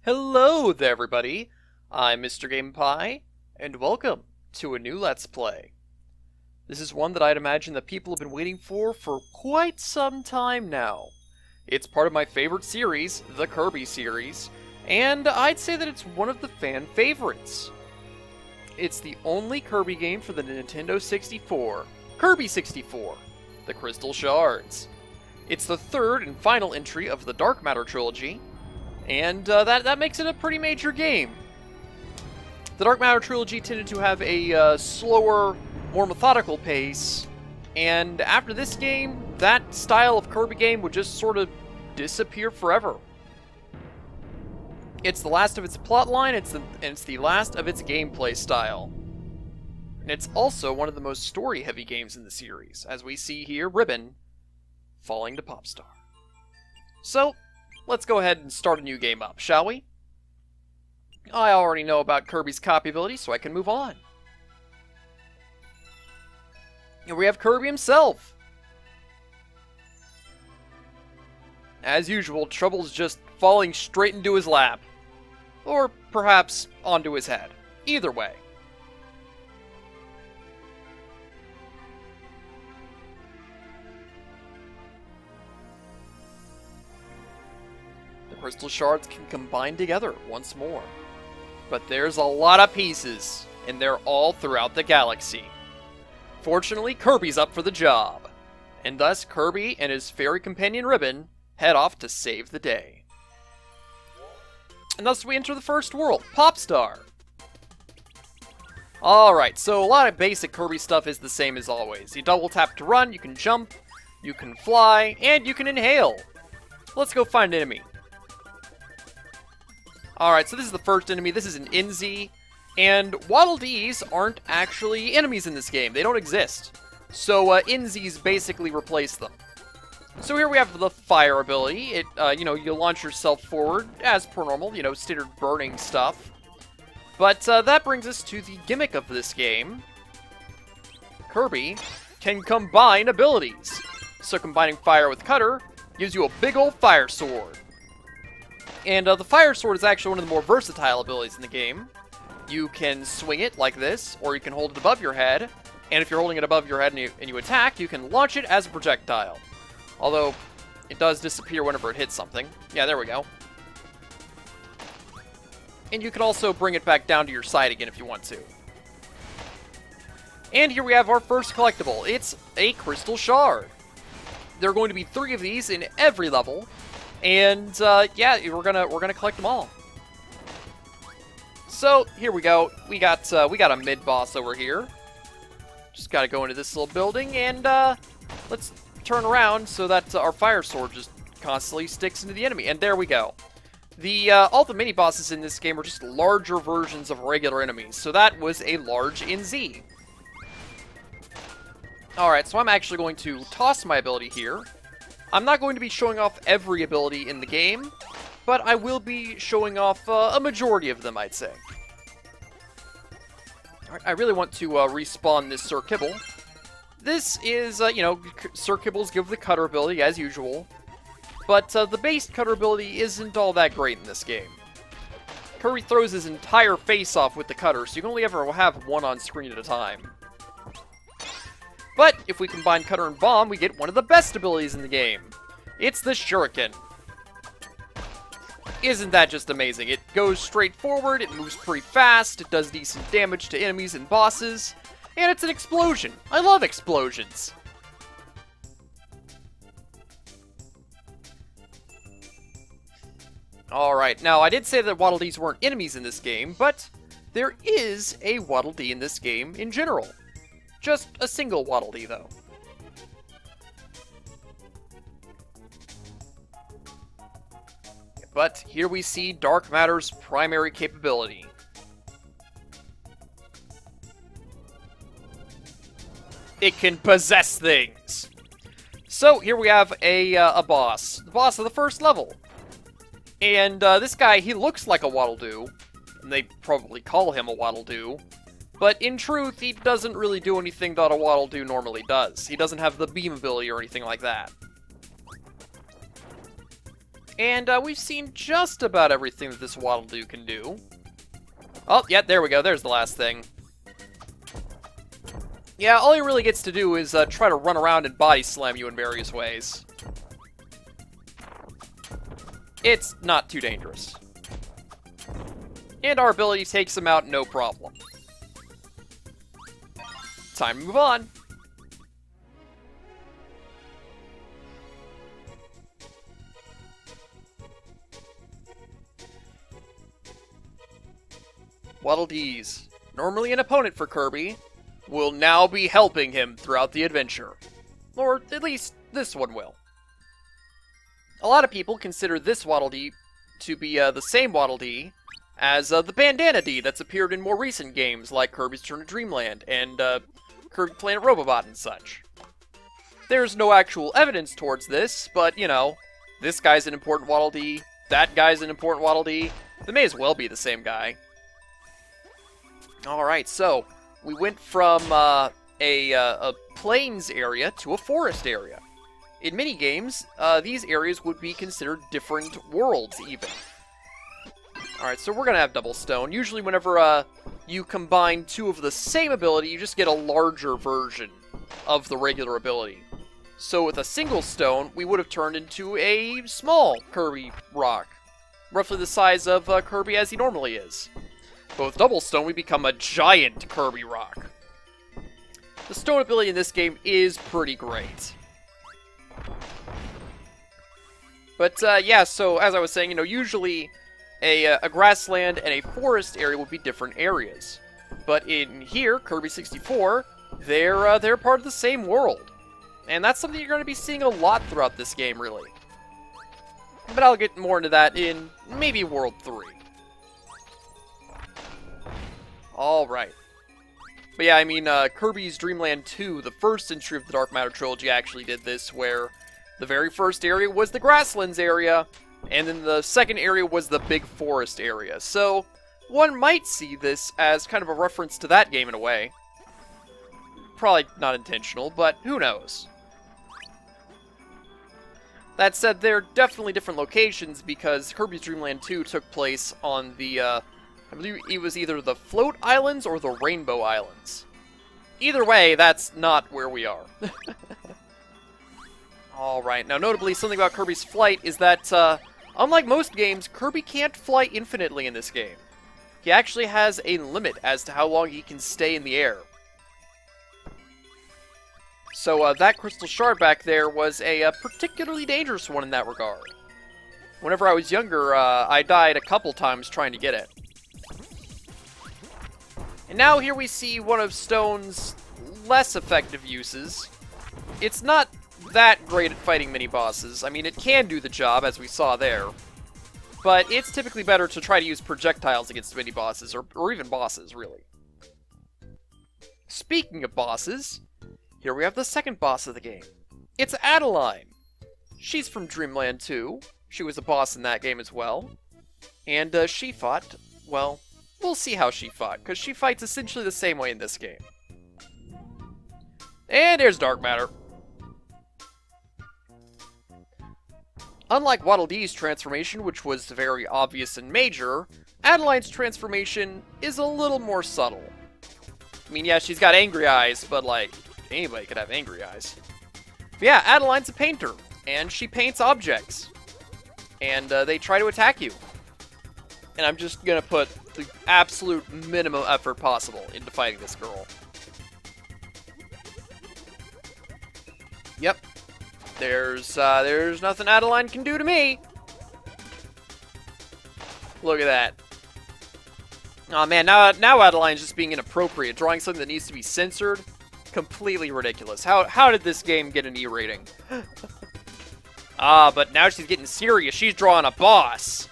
Hello there, everybody. I'm mrgameandpie, and welcome to a new Let's Play. This is one that I'd imagine that people have been waiting for quite some time now. It's part of my favorite series, the Kirby series, and I'd say that it's one of the fan favorites. It's the only Kirby game for the Nintendo 64, Kirby 64, the Crystal Shards. It's the third and final entry of the Dark Matter trilogy, and that makes it a pretty major game. The Dark Matter trilogy tended to have a slower, more methodical pace, and after this game, that style of Kirby game would just sort of disappear forever. It's the last of its plotline, it's the last of its gameplay style. And it's also one of the most story-heavy games in the series, as we see here Ribbon falling to Popstar. So, let's go ahead and start a new game up, shall we? I already know about Kirby's copy ability, so I can move on. Here we have Kirby himself. As usual, trouble's just falling straight into his lap. Or perhaps onto his head. Either way. The Crystal Shards can combine together once more. But there's a lot of pieces, and they're all throughout the galaxy. Fortunately, Kirby's up for the job, and thus Kirby and his fairy companion Ribbon head off to save the day. And thus we enter the first world, Popstar. Alright, so a lot of basic Kirby stuff is the same as always. You double tap to run, you can jump, you can fly, and you can inhale. Let's go find an enemy. Alright, so this is the first enemy. This is an NZ. And Waddle Dees aren't actually enemies in this game. They don't exist. So NZs basically replace them. So here we have the fire ability. You launch yourself forward as per normal, standard burning stuff. But that brings us to the gimmick of this game. Kirby can combine abilities. So combining fire with cutter gives you a big old fire sword. And the fire sword is actually one of the more versatile abilities in the game. You can swing it like this, or you can hold it above your head. And if you're holding it above your head and you attack, you can launch it as a projectile. Although, it does disappear whenever it hits something. Yeah, there we go. And you can also bring it back down to your side again if you want to. And here we have our first collectible. It's a Crystal Shard. There are going to be 3 of these in every level. And, yeah, we're gonna collect them all. So, here we go. We got a mid-boss over here. Just gotta go into this little building, and, let's turn around so that our fire sword just constantly sticks into the enemy. And there we go. All the mini-bosses in this game are just larger versions of regular enemies. So that was a large NZ. Alright, so I'm actually going to toss my ability here. I'm not going to be showing off every ability in the game, but I will be showing off a majority of them, I'd say. Alright, I really want to respawn this Sir Kibble. This is, Sir Kibbles give the cutter ability, as usual, but the base cutter ability isn't all that great in this game. Kirby throws his entire face off with the cutter, so you can only ever have one on screen at a time. But if we combine cutter and bomb, we get one of the best abilities in the game. It's the Shuriken. Isn't that just amazing? It goes straight forward, it moves pretty fast, it does decent damage to enemies and bosses, and it's an explosion. I love explosions. Alright, now I did say that Waddle Dees weren't enemies in this game, but there is a Waddle Dee in this game in general. Just a single Waddle Dee, though. But here we see Dark Matter's primary capability. It can possess things! So, here we have a boss. The boss of the first level. And this guy, he looks like a Waddle Doo. And they probably call him a Waddle Doo. But in truth, he doesn't really do anything that a Waddle Doo normally does. He doesn't have the beam ability or anything like that. And we've seen just about everything that this Waddle Doo can do. Oh, yeah, there we go. There's the last thing. Yeah, all he really gets to do is try to run around and body slam you in various ways. It's not too dangerous. And our ability takes him out no problem. Time to move on. Waddle Dees, normally an opponent for Kirby, will now be helping him throughout the adventure. Or at least this one will. A lot of people consider this Waddle Dee to be the same Waddle Dee as the Bandana Dee that's appeared in more recent games like Kirby's Return to Dreamland and Kirby Planet Robobot and such. There's no actual evidence towards this, but, you know, this guy's an important Waddle Dee, that guy's an important Waddle Dee. They may as well be the same guy. Alright, so we went from a plains area to a forest area. In many games, these areas would be considered different worlds, even. Alright, so we're going to have Double Stone. Usually whenever you combine two of the same ability, you just get a larger version of the regular ability. So with a single stone, we would have turned into a small Kirby rock. Roughly the size of Kirby as he normally is. But with Double Stone, we become a giant Kirby rock. The stone ability in this game is pretty great. But, yeah, so as I was saying, you know, usually a grassland and a forest area would be different areas. But in here, Kirby 64, they're part of the same world. And that's something you're going to be seeing a lot throughout this game, really. But I'll get more into that in maybe World 3. Alright. But yeah, I mean, Kirby's Dreamland 2, the first entry of the Dark Matter trilogy, actually did this, where the very first area was the Grasslands area, and then the second area was the Big Forest area. So, one might see this as kind of a reference to that game in a way. Probably not intentional, but who knows. That said, they're definitely different locations because Kirby's Dreamland 2 took place on the, I believe it was either the Float Islands or the Rainbow Islands. Either way, that's not where we are. Alright, now notably, something about Kirby's flight is that, unlike most games, Kirby can't fly infinitely in this game. He actually has a limit as to how long he can stay in the air. So, that Crystal Shard back there was a particularly dangerous one in that regard. Whenever I was younger, I died a couple times trying to get it. And now here we see one of Stone's less effective uses. It's not that great at fighting mini-bosses. I mean, it can do the job, as we saw there. But it's typically better to try to use projectiles against mini-bosses, or even bosses, really. Speaking of bosses, here we have the second boss of the game. It's Adeline. She's from Dreamland 2. She was a boss in that game as well. And she fought, well, we'll see how she fought, because she fights essentially the same way in this game. And here's Dark Matter. Unlike Waddle Dee's transformation, which was very obvious and major, Adeline's transformation is a little more subtle. I mean, yeah, she's got angry eyes, but, like, anybody could have angry eyes. But yeah, Adeline's a painter, and she paints objects. And they try to attack you. And I'm just gonna put the absolute minimum effort possible into fighting this girl. Yep. There's nothing Adeline can do to me. Look at that. Oh man, now Adeline's just being inappropriate, drawing something that needs to be censored. Completely ridiculous. How did this game get an E rating? But now she's getting serious. She's drawing a boss.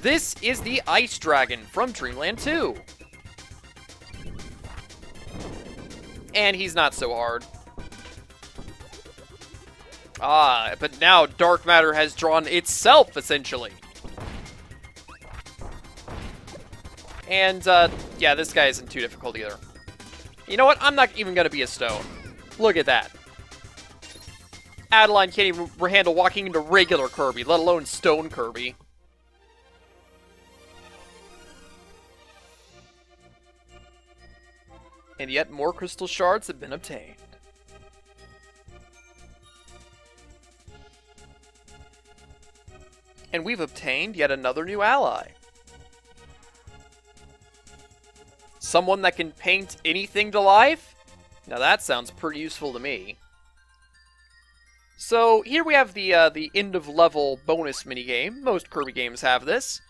This is the Ice Dragon from Dreamland 2. And he's not so hard. But now Dark Matter has drawn itself, essentially. And, yeah, this guy isn't too difficult either. You know what? I'm not even gonna be a stone. Look at that. Adeline can't even handle walking into regular Kirby, let alone Stone Kirby. And yet more Crystal Shards have been obtained. And we've obtained yet another new ally. Someone that can paint anything to life? Now that sounds pretty useful to me. So here we have the end of level bonus minigame. Most Kirby games have this.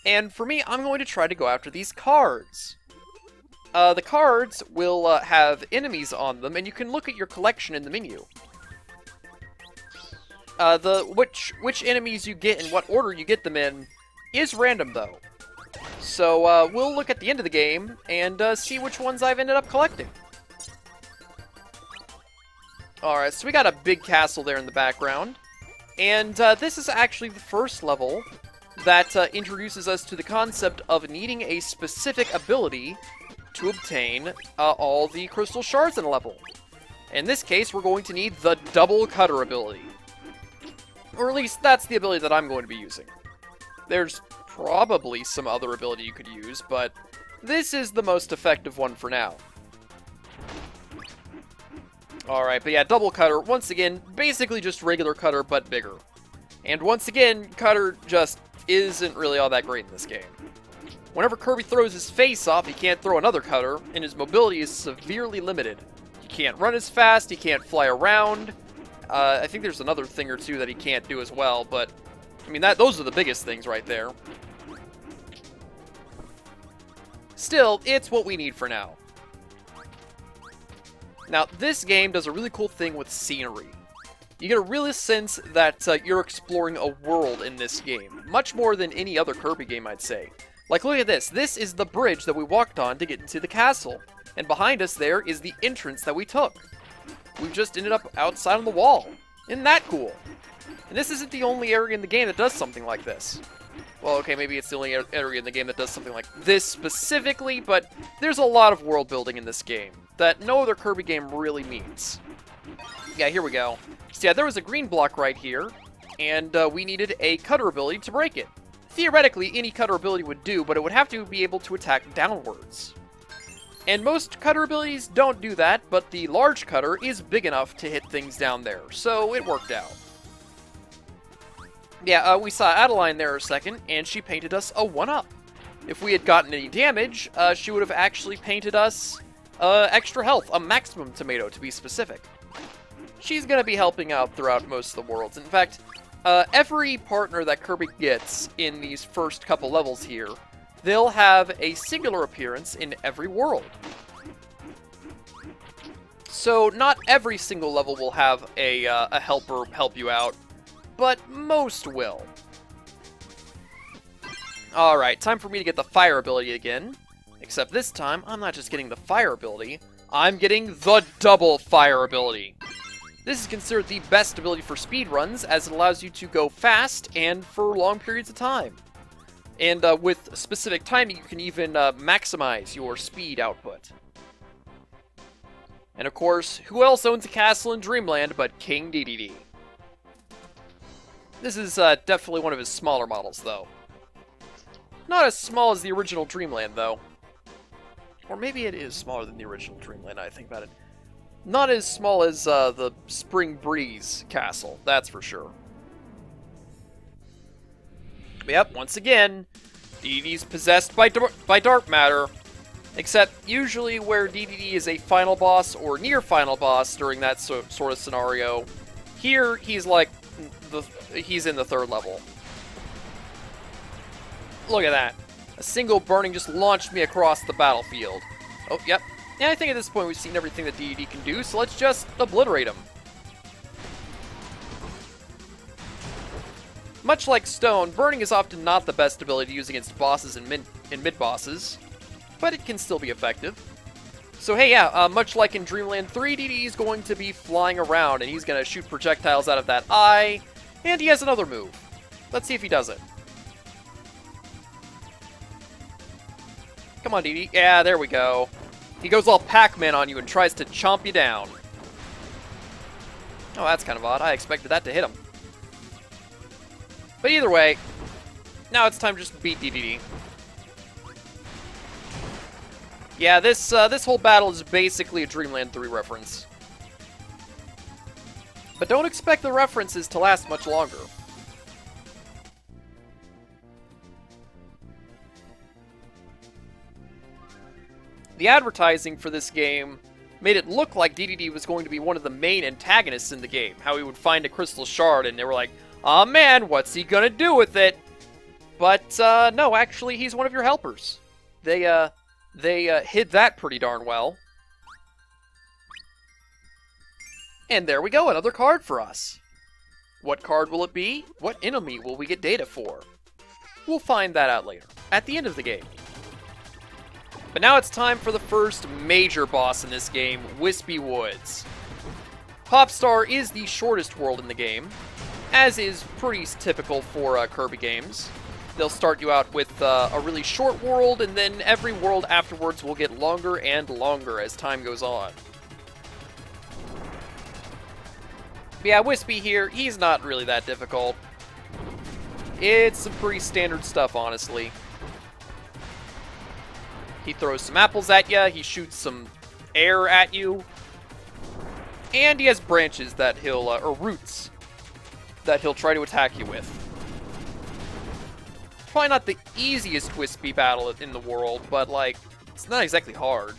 And for me, I'm going to try to go after these cards. The cards will have enemies on them, and you can look at your collection in the menu. Which enemies you get and what order you get them in is random, though. So we'll look at the end of the game and see which ones I've ended up collecting. Alright, so we got a big castle there in the background. And this is actually the first level that introduces us to the concept of needing a specific ability to obtain all the Crystal Shards in a level. In this case, we're going to need the Double Cutter ability. Or at least, that's the ability that I'm going to be using. There's probably some other ability you could use, but this is the most effective one for now. Alright, but yeah, Double Cutter, once again, basically just regular Cutter, but bigger. And once again, Cutter just isn't really all that great in this game. Whenever Kirby throws his face off, he can't throw another Cutter, and his mobility is severely limited. He can't run as fast, he can't fly around. I think there's another thing or two that he can't do as well, but I mean, those are the biggest things right there. Still, it's what we need for now. Now, this game does a really cool thing with scenery. You get a real sense that you're exploring a world in this game, much more than any other Kirby game, I'd say. Like, look at this. This is the bridge that we walked on to get into the castle, and behind us there is the entrance that we took. We've just ended up outside on the wall. Isn't that cool? And this isn't the only area in the game that does something like this. Well, okay, maybe it's the only area in the game that does something like this specifically, but there's a lot of world building in this game that no other Kirby game really meets. Yeah, here we go. So yeah, there was a green block right here, and we needed a Cutter ability to break it. Theoretically, any Cutter ability would do, but it would have to be able to attack downwards. And most Cutter abilities don't do that, but the large Cutter is big enough to hit things down there, so it worked out. Yeah, we saw Adeline there a second, and she painted us a 1-up. If we had gotten any damage, she would have actually painted us extra health, a maximum tomato to be specific. She's going to be helping out throughout most of the worlds. In fact, every partner that Kirby gets in these first couple levels here, they'll have a singular appearance in every world. So not every single level will have a helper help you out, but most will. Alright, time for me to get the fire ability again. Except this time, I'm not just getting the fire ability, I'm getting the double fire ability. This is considered the best ability for speedruns, as it allows you to go fast and for long periods of time. And with specific timing, you can even maximize your speed output. And of course, who else owns a castle in Dreamland but King DDD? This is definitely one of his smaller models, though. Not as small as the original Dreamland, though. Or maybe it is smaller than the original Dreamland, I think about it. Not as small as the Spring Breeze castle, that's for sure. Yep, once again, DDD's possessed by dark matter. Except, usually where DDD is a final boss or near final boss during that sort of scenario, here he's like, he's in the 3rd level. Look at that. A single burning just launched me across the battlefield. Oh, yep. Yeah, I think at this point we've seen everything that DDD can do, so let's just obliterate him. Much like Stone, burning is often not the best ability to use against bosses and mid-bosses, but it can still be effective. So hey, yeah, much like in Dreamland 3, DDD is going to be flying around, and he's going to shoot projectiles out of that eye, and he has another move. Let's see if he does it. Come on, DDD. Yeah, there we go. He goes all Pac-Man on you and tries to chomp you down. Oh, that's kind of odd. I expected that to hit him. But either way, now it's time to just beat DDD. Yeah, this whole battle is basically a Dreamland 3 reference. But don't expect the references to last much longer. The advertising for this game made it look like DDD was going to be one of the main antagonists in the game. How he would find a Crystal Shard, and they were like, "Aw man, what's he gonna do with it?" But, no, actually, he's one of your helpers. They hid that pretty darn well. And there we go, another card for us. What card will it be? What enemy will we get data for? We'll find that out later, at the end of the game. But now it's time for the first major boss in this game, Wispy Woods. Popstar is the shortest world in the game, as is pretty typical for Kirby games. They'll start you out with a really short world, and then every world afterwards will get longer and longer as time goes on. But yeah, Wispy here, he's not really that difficult. It's some pretty standard stuff, honestly. He throws some apples at you, he shoots some air at you, and he has branches that he'll, or roots, that he'll try to attack you with. Probably not the easiest Wispy battle in the world, but, like, it's not exactly hard.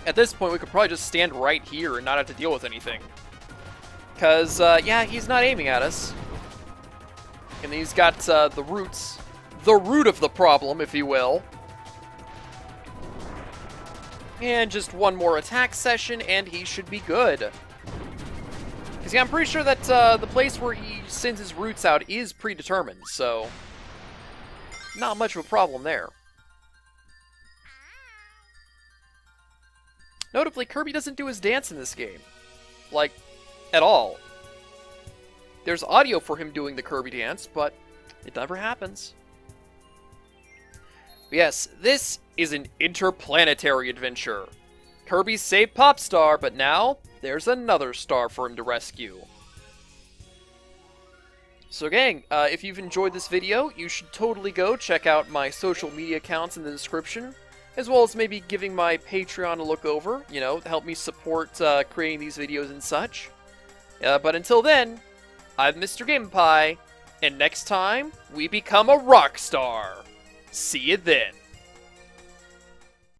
At this point, we could probably just stand right here and not have to deal with anything. Because, yeah, he's not aiming at us. And he's got the roots. The root of the problem, if you will. And just one more attack session, and he should be good. Because, yeah, I'm pretty sure that the place where he sends his roots out is predetermined, so not much of a problem there. Notably, Kirby doesn't do his dance in this game. Like, at all. There's audio for him doing the Kirby dance, but it never happens. But yes, this is an interplanetary adventure. Kirby saved Popstar, but now there's another star for him to rescue. So gang, if you've enjoyed this video, you should totally go check out my social media accounts in the description, as well as maybe giving my Patreon a look over, you know, to help me support creating these videos and such. But until then, I'm mrgameandpie, and next time, we become a rock star. See you then.